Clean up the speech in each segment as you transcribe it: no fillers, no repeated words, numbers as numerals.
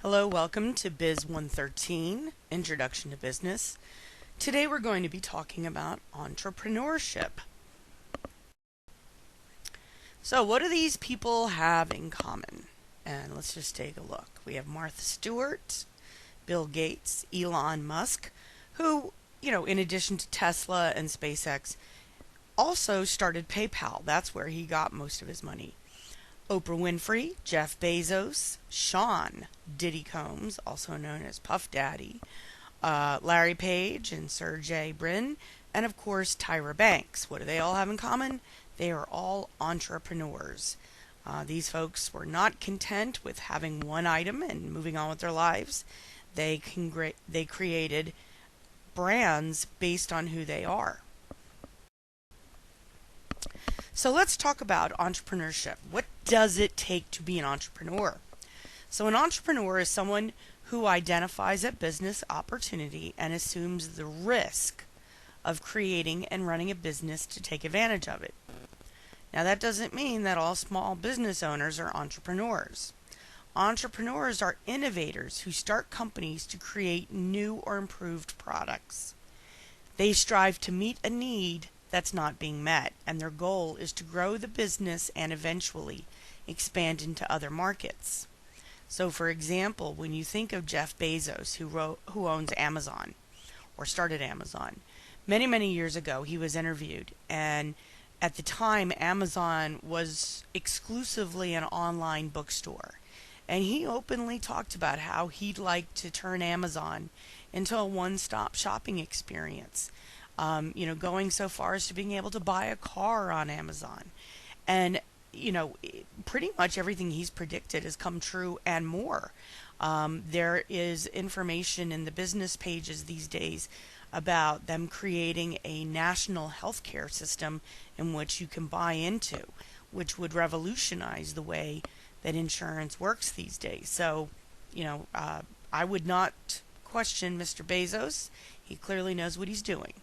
Hello, welcome to Biz 113, Introduction to Business. Today we're going to be talking about entrepreneurship. So what do these people have in common? And let's just take a look. We have Martha Stewart, Bill Gates, Elon Musk, who, in addition to Tesla and SpaceX, also started PayPal. That's where he got most of his money. Oprah Winfrey, Jeff Bezos, Sean Diddy Combs, also known as Puff Daddy, Larry Page and Sergey Brin, and of course Tyra Banks. What do they all have in common? They are all entrepreneurs. These folks were not content with having one item and moving on with their lives. They created brands based on who they are. So let's talk about entrepreneurship. What does it take to be an entrepreneur? So an entrepreneur is someone who identifies a business opportunity and assumes the risk of creating and running a business to take advantage of it. Now that doesn't mean that all small business owners are entrepreneurs. Entrepreneurs are innovators who start companies to create new or improved products. They strive to meet a need that's not being met, and their goal is to grow the business and eventually expand into other markets. So for example, when you think of Jeff Bezos, who owns Amazon or started Amazon, many years ago he was interviewed, and at the time Amazon was exclusively an online bookstore, and he openly talked about how he'd like to turn Amazon into a one-stop shopping experience. Going so far as to being able to buy a car on Amazon. And, pretty much everything he's predicted has come true and more. There is information in the business pages these days about them creating a national healthcare system in which you can buy into, which would revolutionize the way that insurance works these days. So, I would not question Mr. Bezos. He clearly knows what he's doing.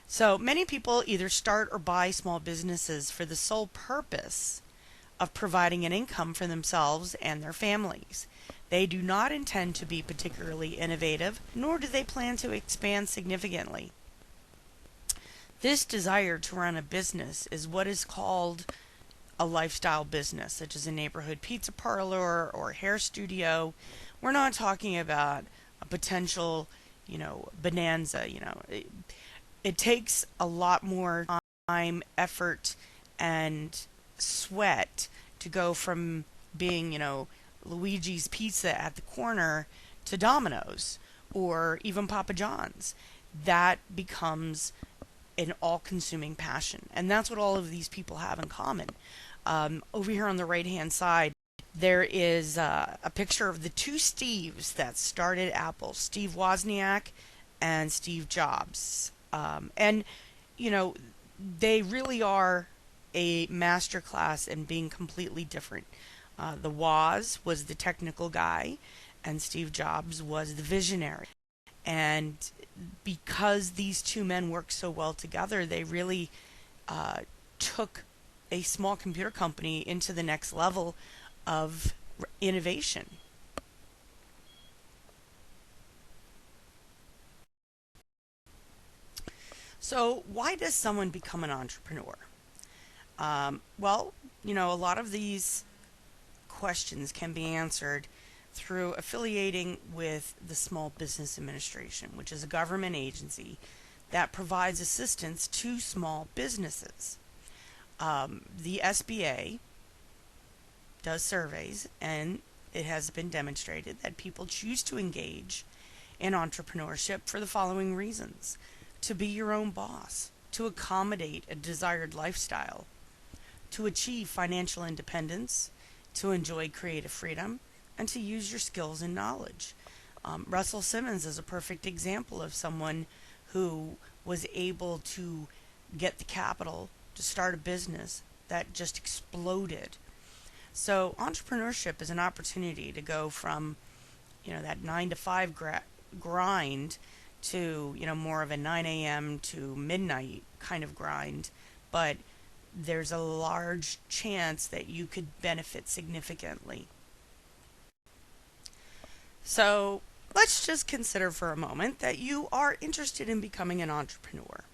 So many people either start or buy small businesses for the sole purpose of providing an income for themselves and their families. They do not intend to be particularly innovative, nor do they plan to expand significantly. This desire to run a business is what is called a lifestyle business, such as a neighborhood pizza parlor or hair studio. We're not talking about a potential, bonanza, It takes a lot more time, effort, and sweat to go from being, Luigi's Pizza at the corner to Domino's or even Papa John's. That becomes an all-consuming passion. And that's what all of these people have in common. Over here on the right-hand side, there is a picture of the two Steves that started Apple, Steve Wozniak and Steve Jobs. They really are a masterclass in being completely different. The Woz was the technical guy, and Steve Jobs was the visionary. And because these two men worked so well together, they really took a small computer company into the next level of innovation. So why does someone become an entrepreneur? A lot of these questions can be answered through affiliating with the Small Business Administration, which is a government agency that provides assistance to small businesses. The SBA does surveys, and it has been demonstrated that people choose to engage in entrepreneurship for the following reasons: to be your own boss, to accommodate a desired lifestyle, to achieve financial independence, to enjoy creative freedom, and to use your skills and knowledge. Russell Simmons is a perfect example of someone who was able to get the capital to start a business that just exploded. So entrepreneurship is an opportunity to go from, that 9 to 5 grind to, more of a 9 a.m. to midnight kind of grind. But there's a large chance that you could benefit significantly. So let's just consider for a moment that you are interested in becoming an entrepreneur.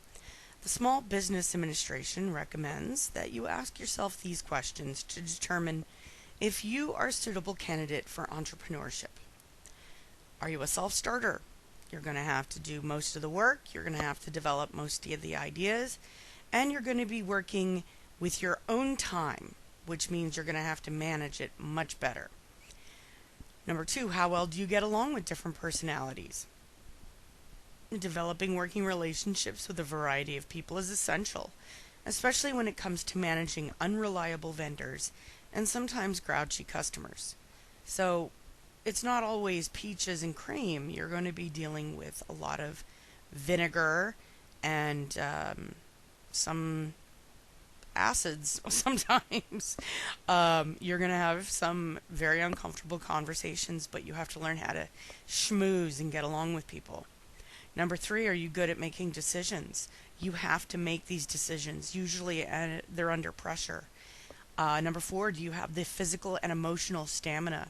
The Small Business Administration recommends that you ask yourself these questions to determine if you are a suitable candidate for entrepreneurship. Are you a self-starter? You're going to have to do most of the work, you're going to have to develop most of the ideas, and you're going to be working with your own time, which means you're going to have to manage it much better. Number two, how well do you get along with different personalities? Developing working relationships with a variety of people is essential, especially when it comes to managing unreliable vendors and sometimes grouchy customers. So, it's not always peaches and cream. You're going to be dealing with a lot of vinegar and some acids sometimes. You're going to have some very uncomfortable conversations, but you have to learn how to schmooze and get along with people. Number three, are you good at making decisions? You have to make these decisions. Usually they're under pressure. Number four, do you have the physical and emotional stamina?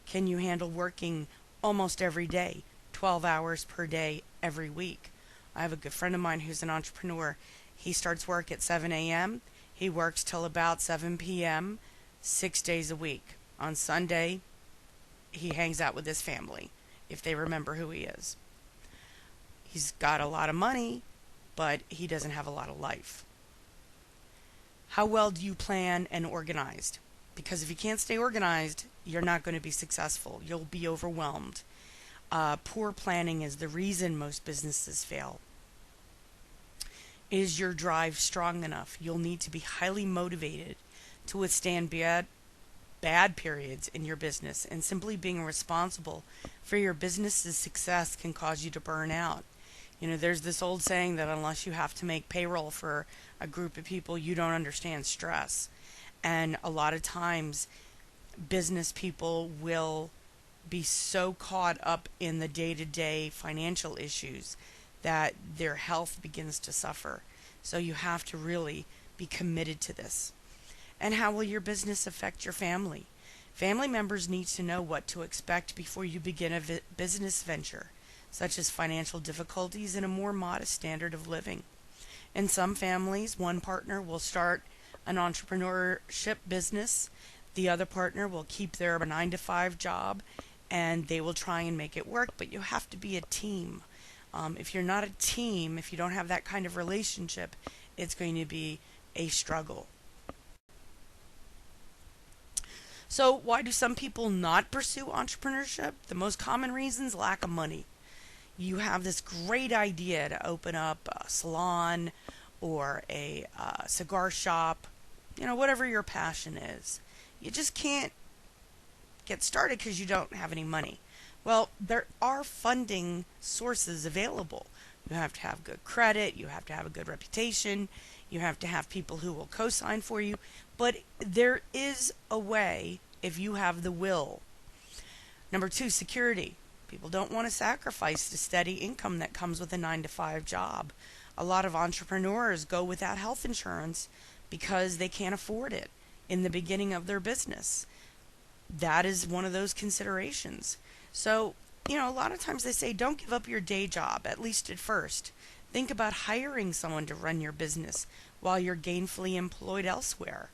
Can you handle working almost every day, 12 hours per day, every week? I have a good friend of mine who's an entrepreneur. He starts work at 7 a.m. He works till about 7 p.m., 6 days a week. On Sunday, he hangs out with his family, if they remember who he is. He's got a lot of money, but he doesn't have a lot of life. How well do you plan and organized? Because if you can't stay organized, you're not going to be successful. You'll be overwhelmed. Poor planning is the reason most businesses fail. Is your drive strong enough? You'll need to be highly motivated to withstand bad periods in your business, and simply being responsible for your business's success can cause you to burn out. There's this old saying that unless you have to make payroll for a group of people, you don't understand stress. And a lot of times, business people will be so caught up in the day-to-day financial issues that their health begins to suffer. So you have to really be committed to this. And how will your business affect your family? Family members need to know what to expect before you begin a business venture, such as financial difficulties and a more modest standard of living. In some families, one partner will start an entrepreneurship business, the other partner will keep their 9-to-5 job, and they will try and make it work, but you have to be a team. If you're not a team, if you don't have that kind of relationship, it's going to be a struggle. So why do some people not pursue entrepreneurship? The most common reasons: lack of money. You have this great idea to open up a salon or a cigar shop, whatever your passion is. You just can't get started because you don't have any money. Well, there are funding sources available. You have to have good credit, you have to have a good reputation, you have to have people who will co-sign for you, but there is a way if you have the will. Number two, security. People don't want to sacrifice the steady income that comes with a 9-to-5 job. A lot of entrepreneurs go without health insurance because they can't afford it in the beginning of their business. That is one of those considerations. So, a lot of times they say don't give up your day job, at least at first. Think about hiring someone to run your business while you're gainfully employed elsewhere.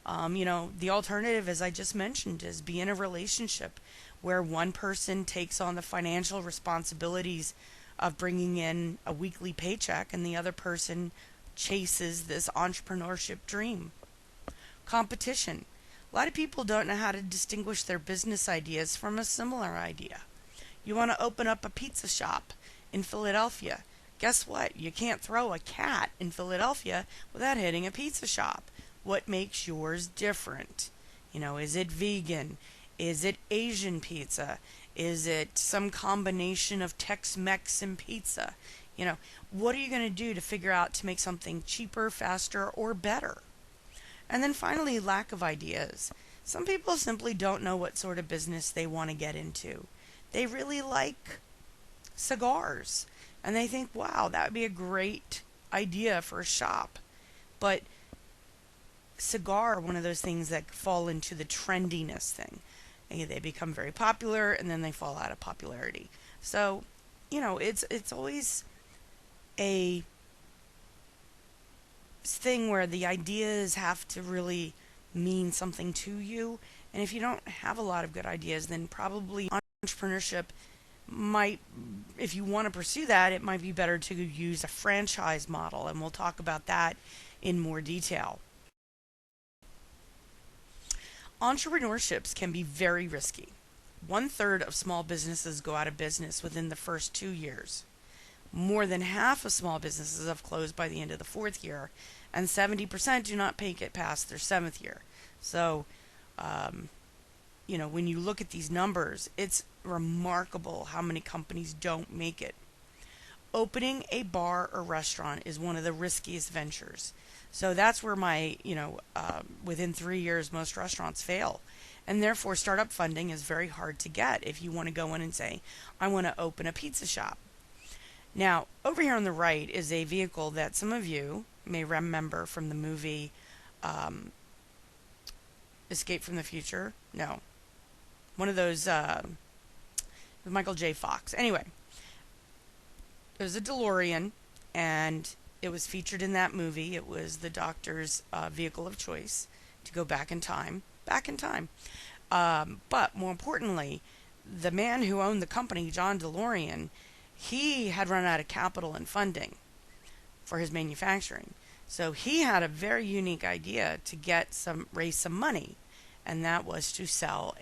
The alternative, as I just mentioned, is be in a relationship where one person takes on the financial responsibilities of bringing in a weekly paycheck and the other person chases this entrepreneurship dream. Competition. A lot of people don't know how to distinguish their business ideas from a similar idea. You want to open up a pizza shop in Philadelphia. Guess what? You can't throw a cat in Philadelphia without hitting a pizza shop. What makes yours different? Is it vegan? Is it Asian pizza? Is it some combination of Tex-Mex and pizza? What are you going to do to figure out to make something cheaper, faster, or better? And then finally, lack of ideas. Some people simply don't know what sort of business they want to get into. They really like cigars, and they think, wow, that would be a great idea for a shop. But cigar are one of those things that fall into the trendiness thing. They become very popular and then they fall out of popularity. So, it's always a thing where the ideas have to really mean something to you. And if you don't have a lot of good ideas, then probably entrepreneurship might, if you want to pursue that, it might be better to use a franchise model. And we'll talk about that in more detail. Entrepreneurships can be very risky. 1/3 of small businesses go out of business within the first 2 years. More than half of small businesses have closed by the end of the fourth year, and 70% do not make it past their seventh year. So, when you look at these numbers, it's remarkable how many companies don't make it. Opening a bar or restaurant is one of the riskiest ventures. So that's where within 3 years, most restaurants fail. And therefore, startup funding is very hard to get if you want to go in and say, I want to open a pizza shop. Now, over here on the right is a vehicle that some of you may remember from the movie Escape from the Future. No. One of those, Michael J. Fox. Anyway, it was a DeLorean, and it was featured in that movie. It was the doctor's vehicle of choice to go back in time. But more importantly, the man who owned the company, John DeLorean, he had run out of capital and funding for his manufacturing. So he had a very unique idea to raise some money, and that was to sell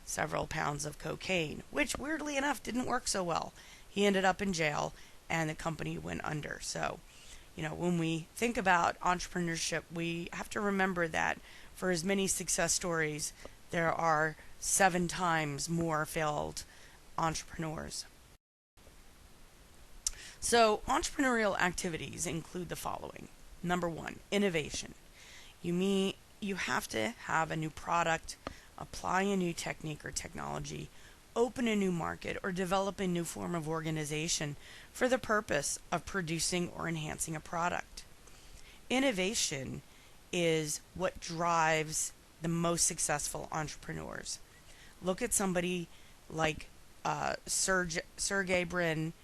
several pounds of cocaine, which weirdly enough didn't work so well. He ended up in jail, and the company went under. So, when we think about entrepreneurship, we have to remember that for as many success stories, there are 7 times more failed entrepreneurs. So, entrepreneurial activities include the following. Number 1, innovation. You have to have a new product, apply a new technique or technology, open a new market, or develop a new form of organization for the purpose of producing or enhancing a product. Innovation is what drives the most successful entrepreneurs. Look at somebody like Sergey Brin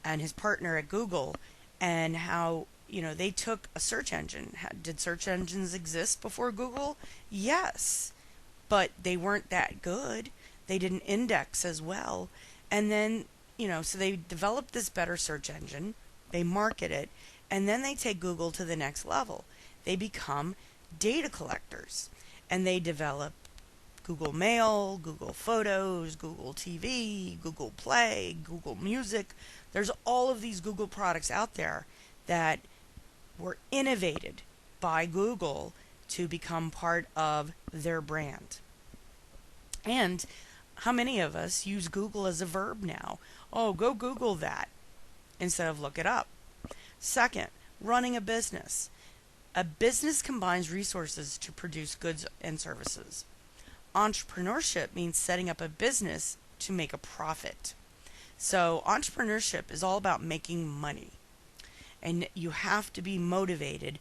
and his partner at Google, and how they took a search engine. Did search engines exist before Google? Yes, but they weren't that good. They didn't index as well. And then, so they developed this better search engine, they market it, and then they take Google to the next level. They become data collectors, and they develop Google Mail, Google Photos, Google TV, Google Play, Google Music. There's all of these Google products out there that were innovated by Google to become part of their brand. And how many of us use Google as a verb now? Oh, go Google that instead of look it up. Second, running a business. A business combines resources to produce goods and services. Entrepreneurship means setting up a business to make a profit. So entrepreneurship is all about making money. And you have to be motivated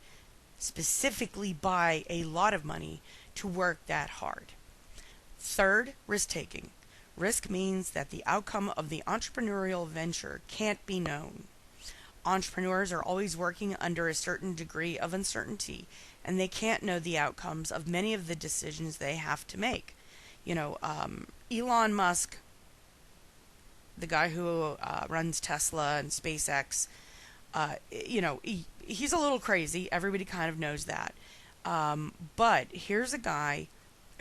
specifically by a lot of money to work that hard. Third, risk-taking. Risk means that the outcome of the entrepreneurial venture can't be known. Entrepreneurs are always working under a certain degree of uncertainty, and they can't know the outcomes of many of the decisions they have to make. Elon Musk, the guy who runs Tesla and SpaceX, he's a little crazy. Everybody kind of knows that. But here's a guy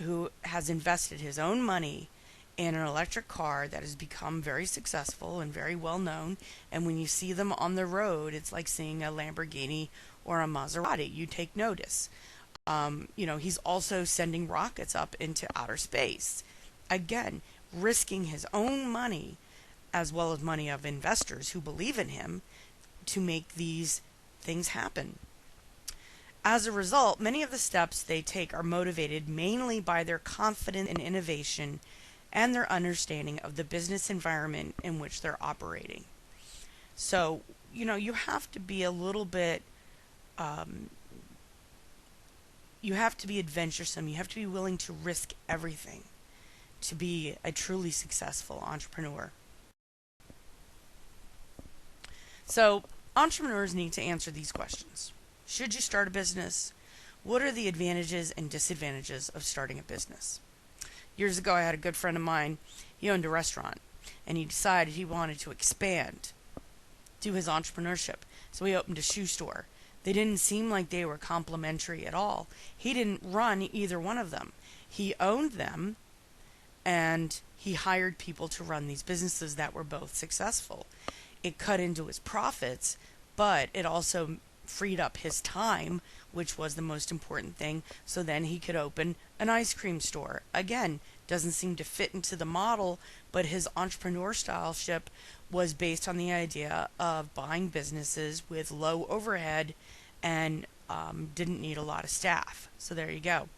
who has invested his own money in an electric car that has become very successful and very well known. And when you see them on the road, it's like seeing a Lamborghini or a Maserati. You take notice. He's also sending rockets up into outer space. Again, risking his own money as well as money of investors who believe in him to make these things happen. As a result, many of the steps they take are motivated mainly by their confidence in innovation and their understanding of the business environment in which they're operating. So, you have to be a little bit, you have to be adventuresome. You have to be willing to risk everything to be a truly successful entrepreneur. So, entrepreneurs need to answer these questions. Should you start a business? What are the advantages and disadvantages of starting a business? Years ago, I had a good friend of mine. He owned a restaurant, and he decided he wanted to expand, do his entrepreneurship. So he opened a shoe store. They didn't seem like they were complementary at all. He didn't run either one of them. He owned them, and he hired people to run these businesses that were both successful. It cut into his profits, but it also freed up his time, which was the most important thing, so then he could open an ice cream store. Again, doesn't seem to fit into the model, but his entrepreneur styleship was based on the idea of buying businesses with low overhead and didn't need a lot of staff. So there you go.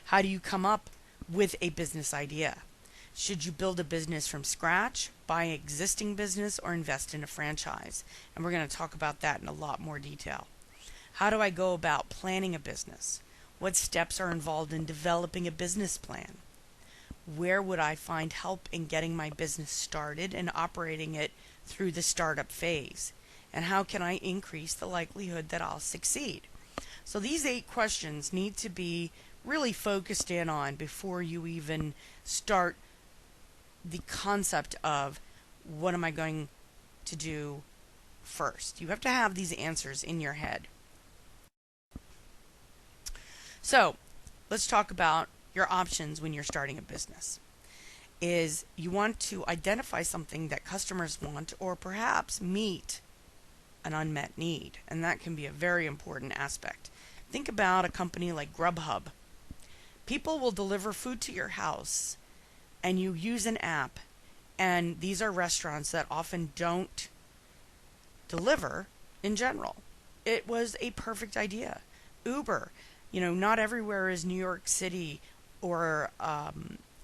How do you come up with a business idea? Should you build a business from scratch, buy an existing business, or invest in a franchise? And we're going to talk about that in a lot more detail. How do I go about planning a business? What steps are involved in developing a business plan? Where would I find help in getting my business started and operating it through the startup phase? And how can I increase the likelihood that I'll succeed? So these 8 questions need to be really focused in on before you even start the concept of what am I going to do first. You have to have these answers in your head. So let's talk about your options when you're starting a business. Is you want to identify something that customers want or perhaps meet an unmet need, and that can be a very important aspect. Think about a company like Grubhub. People will deliver food to your house and you use an app, and these are restaurants that often don't deliver in general. It was a perfect idea. Uber, not everywhere is New York City or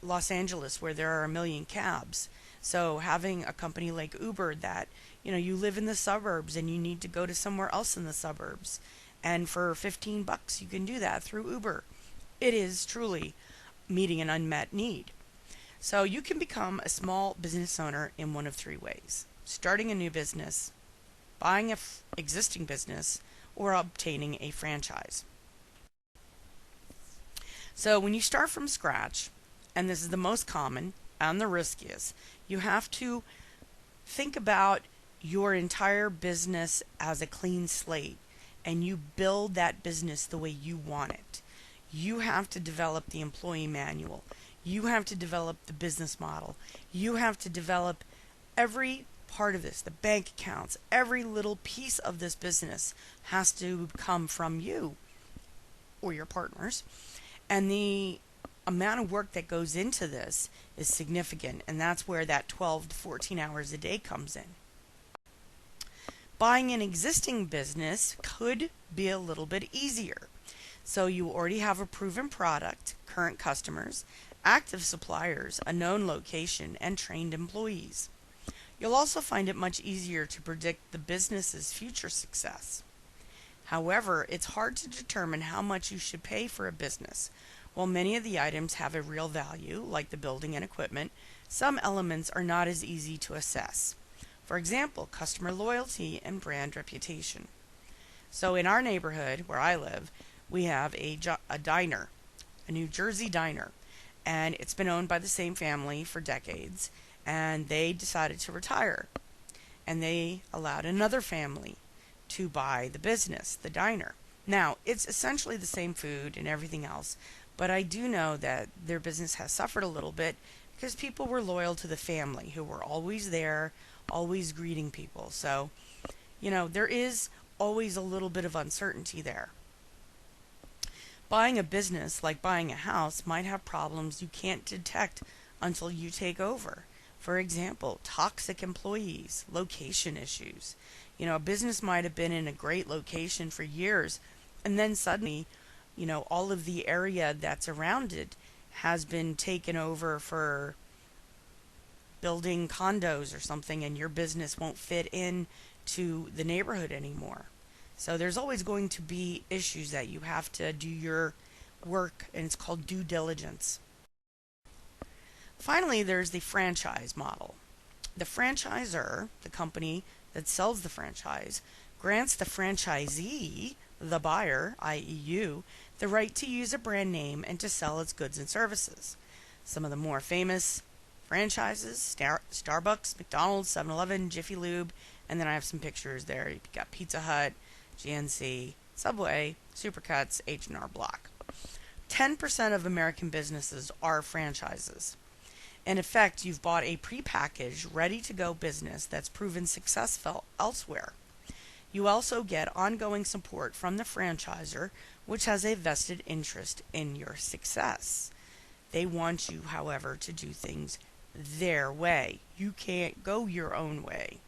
Los Angeles where there are a million cabs. So having a company like Uber that, you live in the suburbs and you need to go to somewhere else in the suburbs, and for $15 you can do that through Uber. It is truly meeting an unmet need. So you can become a small business owner in one of 3 ways: starting a new business, buying an existing business, or obtaining a franchise. So when you start from scratch, and this is the most common and the riskiest, you have to think about your entire business as a clean slate, and you build that business the way you want it. You have to develop the employee manual. You have to develop the business model. You have to develop every part of this, the bank accounts, every little piece of this business has to come from you or your partners. And the amount of work that goes into this is significant, and that's where that 12 to 14 hours a day comes in. Buying an existing business could be a little bit easier. So you already have a proven product, current customers, active suppliers, a known location, and trained employees. You'll also find it much easier to predict the business's future success. However, it's hard to determine how much you should pay for a business. While many of the items have a real value, like the building and equipment, some elements are not as easy to assess. For example, customer loyalty and brand reputation. So in our neighborhood, where I live, we have a diner, a New Jersey diner, and it's been owned by the same family for decades, and they decided to retire, and they allowed another family to buy the business, the diner. Now, it's essentially the same food and everything else, but I do know that their business has suffered a little bit because people were loyal to the family who were always there, always greeting people. So, there is always a little bit of uncertainty there. Buying a business, like buying a house, might have problems you can't detect until you take over. For example, toxic employees, location issues. A business might have been in a great location for years, and then suddenly, all of the area that's around it has been taken over for building condos or something, and your business won't fit in to the neighborhood anymore. So there's always going to be issues that you have to do your work, and it's called due diligence. Finally, there's the franchise model. The franchisor, the company that sells the franchise, grants the franchisee, the buyer, i.e., you, the right to use a brand name and to sell its goods and services. Some of the more famous franchises: Starbucks, McDonald's, 7-Eleven, Jiffy Lube, and then I have some pictures there. You've got Pizza Hut, GNC, Subway, Supercuts, H&R Block. 10% of American businesses are franchises. In effect, you've bought a prepackaged, ready-to-go business that's proven successful elsewhere. You also get ongoing support from the franchisor, which has a vested interest in your success. They want you, however, to do things their way. You can't go your own way.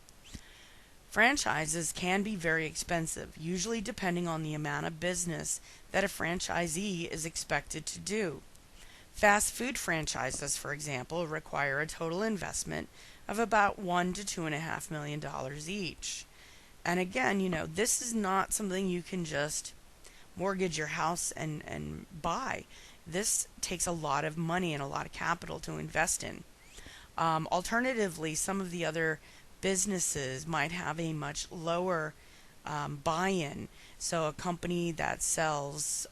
Franchises can be very expensive, usually depending on the amount of business that a franchisee is expected to do. Fast food franchises, for example, require a total investment of about $1 to $2.5 million each. And again, this is not something you can just mortgage your house and buy. This takes a lot of money and a lot of capital to invest in. Alternatively, some of the other businesses might have a much lower buy-in. So a company that sells,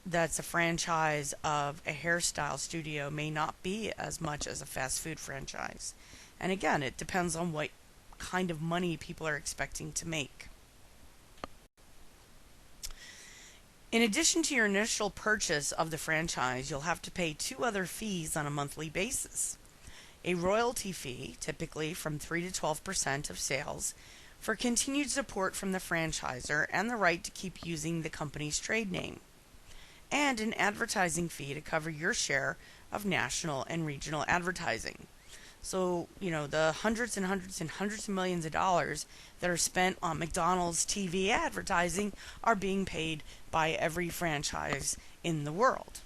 that's a franchise of a hairstyle studio may not be as much as a fast food franchise. And again, it depends on what kind of money people are expecting to make. In addition to your initial purchase of the franchise, you'll have to pay two other fees on a monthly basis. A royalty fee, typically from 3 to 12% of sales, for continued support from the franchisor and the right to keep using the company's trade name. And an advertising fee to cover your share of national and regional advertising. So, the hundreds and hundreds and hundreds of millions of dollars that are spent on McDonald's TV advertising are being paid by every franchise in the world.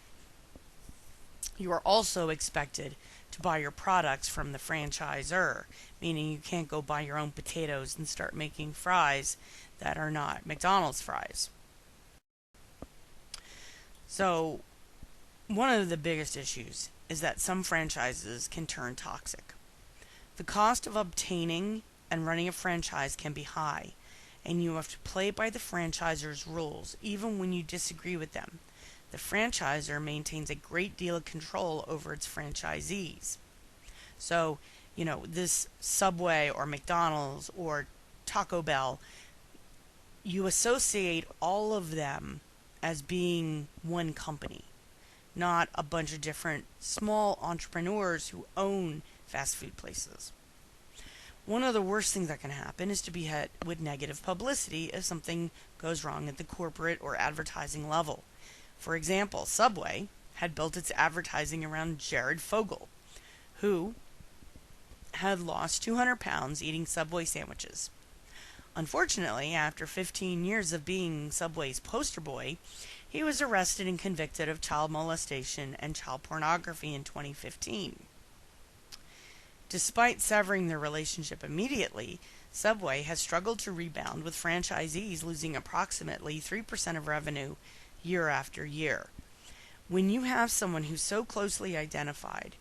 You are also expected to buy your products from the franchisor, meaning you can't go buy your own potatoes and start making fries that are not McDonald's fries. So, one of the biggest issues is that some franchises can turn toxic. The cost of obtaining and running a franchise can be high, and you have to play by the franchisor's rules, even when you disagree with them. The franchisor maintains a great deal of control over its franchisees. So, this Subway or McDonald's or Taco Bell, you associate all of them as being one company, not a bunch of different small entrepreneurs who own fast food places. One of the worst things that can happen is to be hit with negative publicity if something goes wrong at the corporate or advertising level. For example, Subway had built its advertising around Jared Fogle, who had lost 200 pounds eating Subway sandwiches. Unfortunately, after 15 years of being Subway's poster boy, he was arrested and convicted of child molestation and child pornography in 2015. Despite severing their relationship immediately, Subway has struggled to rebound, with franchisees losing approximately 3% of revenue year after year. When you have someone who's so closely identified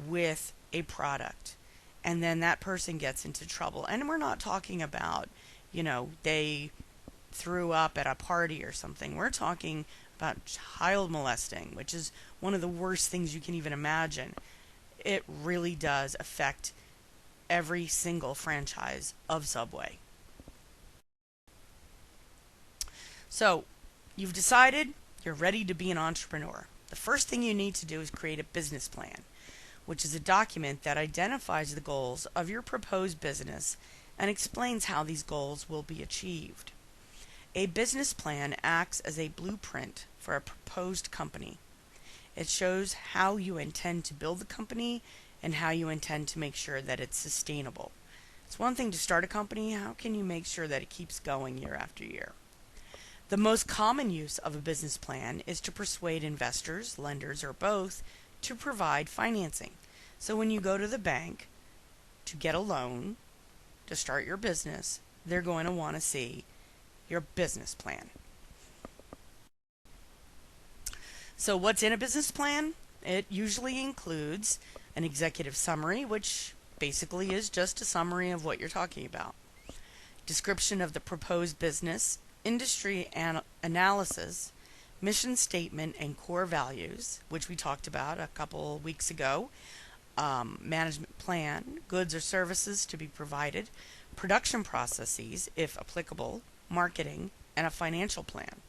with a product, and then that person gets into trouble, and we're not talking about, they threw up at a party or something. We're talking about child molesting, which is one of the worst things you can even imagine. It really does affect every single franchise of Subway. So, you've decided you're ready to be an entrepreneur. The first thing you need to do is create a business plan, which is a document that identifies the goals of your proposed business and explains how these goals will be achieved. A business plan acts as a blueprint for a proposed company. It shows how you intend to build the company and how you intend to make sure that it's sustainable. It's one thing to start a company. How can you make sure that it keeps going year after year? The most common use of a business plan is to persuade investors, lenders, or both to provide financing. So when you go to the bank to get a loan to start your business, they're going to want to see your business plan. So what's in a business plan? It usually includes an executive summary, which basically is just a summary of what you're talking about. Description of the proposed business, industry analysis, mission statement and core values, which we talked about a couple weeks ago, management plan, goods or services to be provided, production processes, if applicable, marketing, and a financial plan.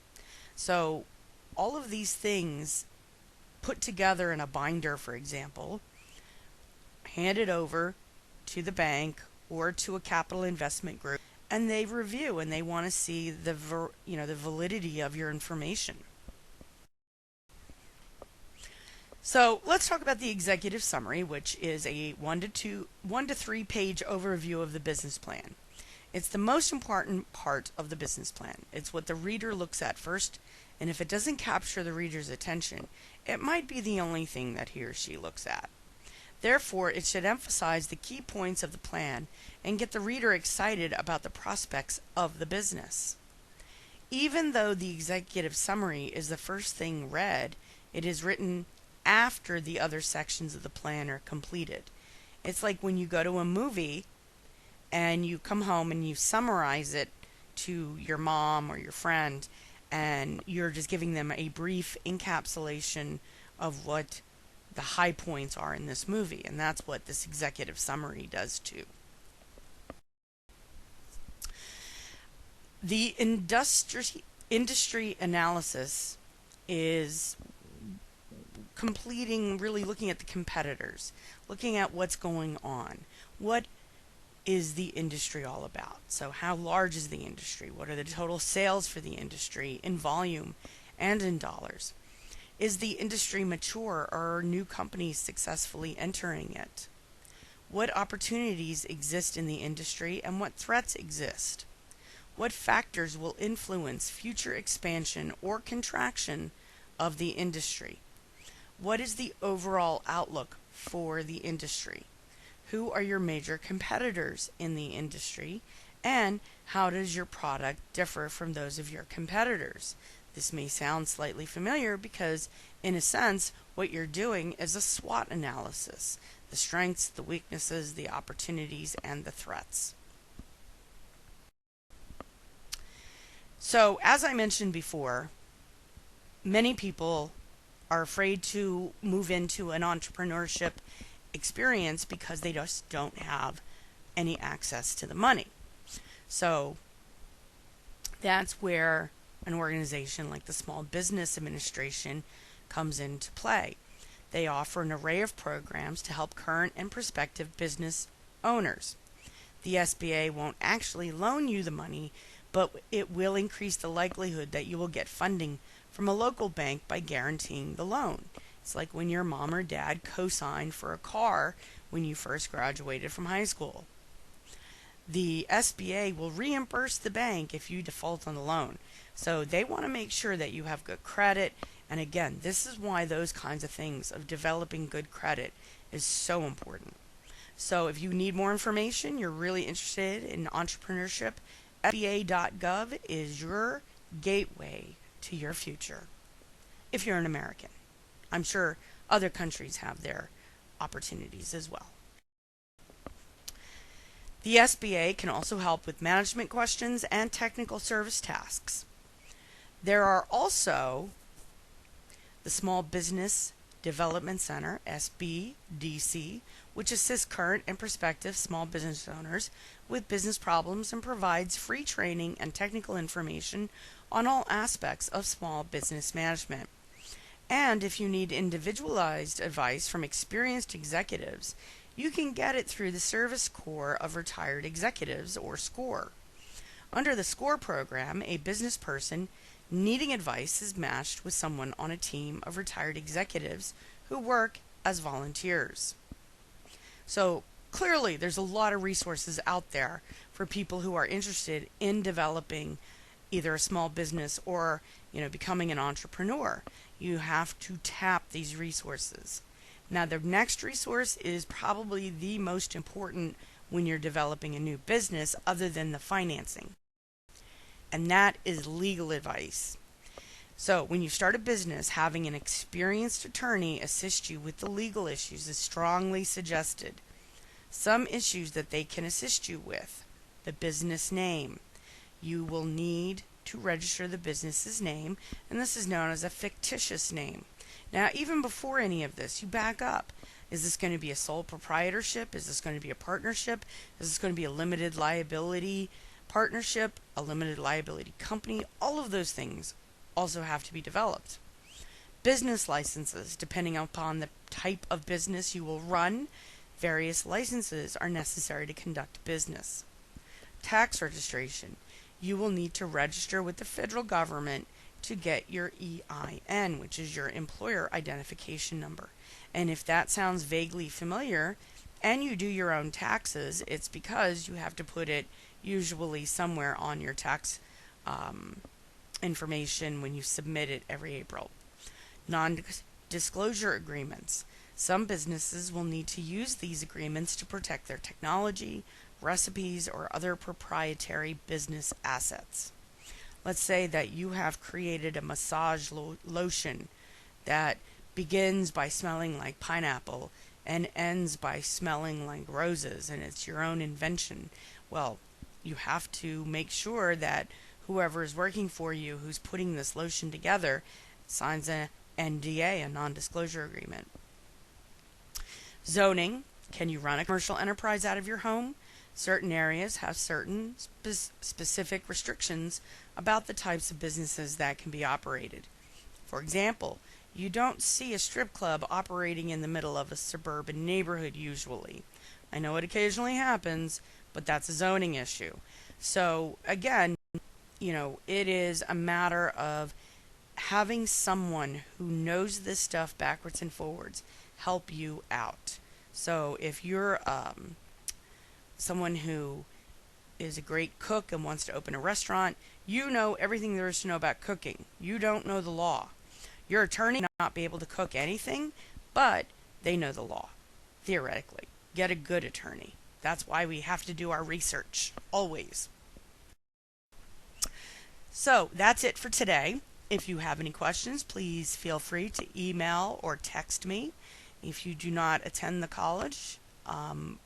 So all of these things put together in a binder, for example, handed over to the bank or to a capital investment group, and they review and they want to see the validity of your information. So let's talk about the executive summary, which is a 1 to 3 page overview of the business plan. It's the most important part of the business plan. It's what the reader looks at first, and if it doesn't capture the reader's attention, it might be the only thing that he or she looks at. Therefore, it should emphasize the key points of the plan and get the reader excited about the prospects of the business. Even though the executive summary is the first thing read, it is written after the other sections of the plan are completed. It's like when you go to a movie and you come home and you summarize it to your mom or your friend, and you're just giving them a brief encapsulation of what the high points are in this movie, and that's what this executive summary does too. The industry analysis is completing, really looking at the competitors, looking at what's going on. What is the industry all about? So how large is the industry? What are the total sales for the industry in volume and in dollars? Is the industry mature, or are new companies successfully entering it? What opportunities exist in the industry and what threats exist? What factors will influence future expansion or contraction of the industry? What is the overall outlook for the industry? Who are your major competitors in the industry? And how does your product differ from those of your competitors? This may sound slightly familiar because, in a sense, what you're doing is a SWOT analysis: the strengths, the weaknesses, the opportunities, and the threats. So, as I mentioned before, many people are afraid to move into an entrepreneurship experience because they just don't have any access to the money. So that's where an organization like the Small Business Administration comes into play. They offer an array of programs to help current and prospective business owners. The SBA won't actually loan you the money, but it will increase the likelihood that you will get funding from a local bank by guaranteeing the loan. It's like when your mom or dad co-signed for a car when you first graduated from high school. The SBA will reimburse the bank if you default on the loan. So they want to make sure that you have good credit. And again, this is why those kinds of things of developing good credit is so important. So if you need more information, you're really interested in entrepreneurship, SBA.gov is your gateway to your future. If you're an American, I'm sure other countries have their opportunities as well. The SBA can also help with management questions and technical service tasks. There are also the Small Business Development Center, SBDC, which assists current and prospective small business owners with business problems and provides free training and technical information on all aspects of small business management. And if you need individualized advice from experienced executives, you can get it through the Service Corps of Retired Executives, or SCORE. Under the SCORE program, a business person needing advice is matched with someone on a team of retired executives who work as volunteers. So clearly there's a lot of resources out there for people who are interested in developing either a small business or becoming an entrepreneur. You have to tap these resources. Now, the next resource is probably the most important when you're developing a new business, other than the financing, and that is legal advice. So when you start a business, having an experienced attorney assist you with the legal issues is strongly suggested. Some issues that they can assist you with: the business name. You will need to register the business's name, and this is known as a fictitious name. Now, even before any of this, you back up. Is this going to be a sole proprietorship? Is this going to be a partnership? Is this going to be a limited liability partnership, a limited liability company? All of those things also have to be developed. Business licenses. Depending upon the type of business you will run, various licenses are necessary to conduct business. Tax registration. You will need to register with the federal government to get your EIN, which is your employer identification number. And if that sounds vaguely familiar and you do your own taxes, it's because you have to put it usually somewhere on your tax information when you submit it every April. Non-disclosure agreements. Some businesses will need to use these agreements to protect their technology, recipes, or other proprietary business assets. Let's say that you have created a massage lotion that begins by smelling like pineapple and ends by smelling like roses, and it's your own invention. Well, you have to make sure that whoever is working for you who's putting this lotion together signs an NDA, a non-disclosure agreement. Zoning. Can you run a commercial enterprise out of your home? Certain areas have certain specific restrictions about the types of businesses that can be operated. For example, you don't see a strip club operating in the middle of a suburban neighborhood usually. I know it occasionally happens, but that's a zoning issue. So again, it is a matter of having someone who knows this stuff backwards and forwards help you out. So if you're someone who is a great cook and wants to open a restaurant, you know everything there is to know about cooking. You don't know the law. Your attorney may not be able to cook anything, but they know the law, theoretically. Get a good attorney. That's why we have to do our research, always. So that's it for today. If you have any questions, please feel free to email or text me. If you do not attend the college,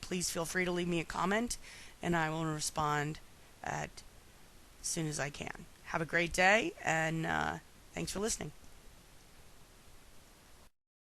please feel free to leave me a comment, and I will respond as soon as I can. Have a great day, and thanks for listening.